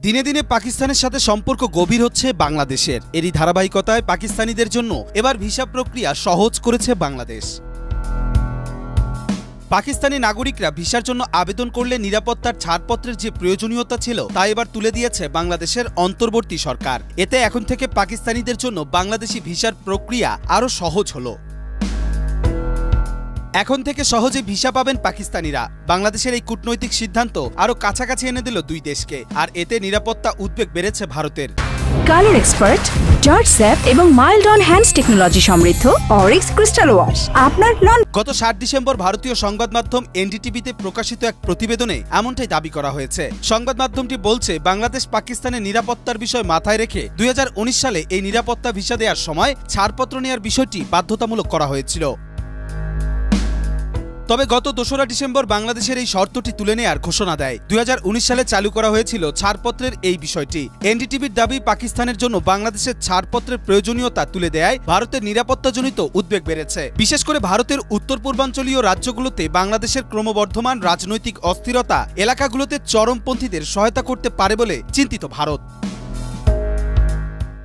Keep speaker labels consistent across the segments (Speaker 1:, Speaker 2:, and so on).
Speaker 1: দিনে দিনে পাকিস্তানের সাথে সম্পর্ক গভীর হচ্ছে বাংলাদেশের। এরই ধারাবাহিকতায় পাকিস্তানিদের জন্য এবার ভিসা প্রক্রিয়া সহজ করেছে বাংলাদেশ। পাকিস্তানি নাগরিকরা ভিসার জন্য আবেদন করলে নিরাপত্তার ছাড়পত্রের যে প্রয়োজনীয়তা ছিল তা এবার তুলে দিয়েছে বাংলাদেশের অন্তর্বর্তী সরকার। এতে এখন থেকে পাকিস্তানিদের জন্য বাংলাদেশি ভিসার প্রক্রিয়া আরও সহজ হলো। এখন থেকে সহজে ভিসা পাবেন পাকিস্তানিরা। বাংলাদেশের এই কূটনৈতিক সিদ্ধান্ত আরও কাছাকাছি এনে দিল দুই দেশকে, আর এতে নিরাপত্তা উদ্বেগ বেড়েছে ভারতের।
Speaker 2: কালার এক্সপার্ট, জর্জ স্যাপ এবং মাইল্ড অন হ্যান্ডস টেকনোলজি সমৃদ্ধ অরিক্স ক্রিস্টাল ওয়াশ আপনার
Speaker 1: গত 7 ডিসেম্বর ভারতীয় সংবাদ মাধ্যম এনডিটিভিতে প্রকাশিত এক প্রতিবেদনে এমনটাই দাবি করা হয়েছে। সংবাদ মাধ্যমটি বলছে, বাংলাদেশ পাকিস্তানের নিরাপত্তার বিষয় মাথায় রেখে 2019 সালে এই নিরাপত্তা ভিসা দেওয়ার সময় ছাড়পত্র নেওয়ার বিষয়টি বাধ্যতামূলক করা হয়েছিল। তবে গত 2রা ডিসেম্বর বাংলাদেশের এই শর্তটি তুলে নেয়ার ঘোষণা দেয়। 2019 সালে চালু করা হয়েছিল ছাড়পত্রের এই বিষয়টি। এনডিটিভির দাবি, পাকিস্তানের জন্য বাংলাদেশের ছাড়পত্রের প্রয়োজনীয়তা তুলে দেয়ায় ভারতের নিরাপত্তাজনিত উদ্বেগ বেড়েছে। বিশেষ করে ভারতের উত্তর পূর্বাঞ্চলীয় রাজ্যগুলোতে বাংলাদেশের ক্রমবর্ধমান রাজনৈতিক অস্থিরতা এলাকাগুলোতে চরমপন্থীদের সহায়তা করতে পারে বলে চিন্তিত ভারত।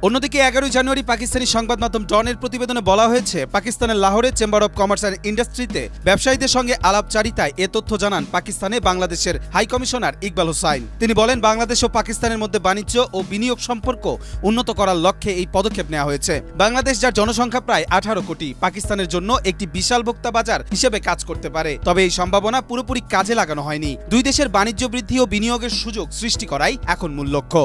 Speaker 1: অন্যদিকে 11 জানুয়ারি পাকিস্তানি সংবাদ মাধ্যম ডনের প্রতিবেদনে বলা হয়েছে, পাকিস্তানের লাহোরে চেম্বার অব কমার্স অ্যান্ড ইন্ডাস্ট্রিতে ব্যবসায়ীদের সঙ্গে আলাপচারিতায় এ তথ্য জানান পাকিস্তানে বাংলাদেশের হাই কমিশনার ইকবাল হোসাইন। তিনি বলেন, বাংলাদেশ ও পাকিস্তানের মধ্যে বাণিজ্য ও বিনিয়োগ সম্পর্ক উন্নত করার লক্ষ্যে এই পদক্ষেপ নেওয়া হয়েছে। বাংলাদেশ, যার জনসংখ্যা প্রায় 18 কোটি, পাকিস্তানের জন্য একটি বিশাল ভোক্তা বাজার হিসেবে কাজ করতে পারে। তবে এই সম্ভাবনা পুরোপুরি কাজে লাগানো হয়নি। দুই দেশের বাণিজ্য বৃদ্ধি ও বিনিয়োগের সুযোগ সৃষ্টি করাই এখন মূল লক্ষ্য।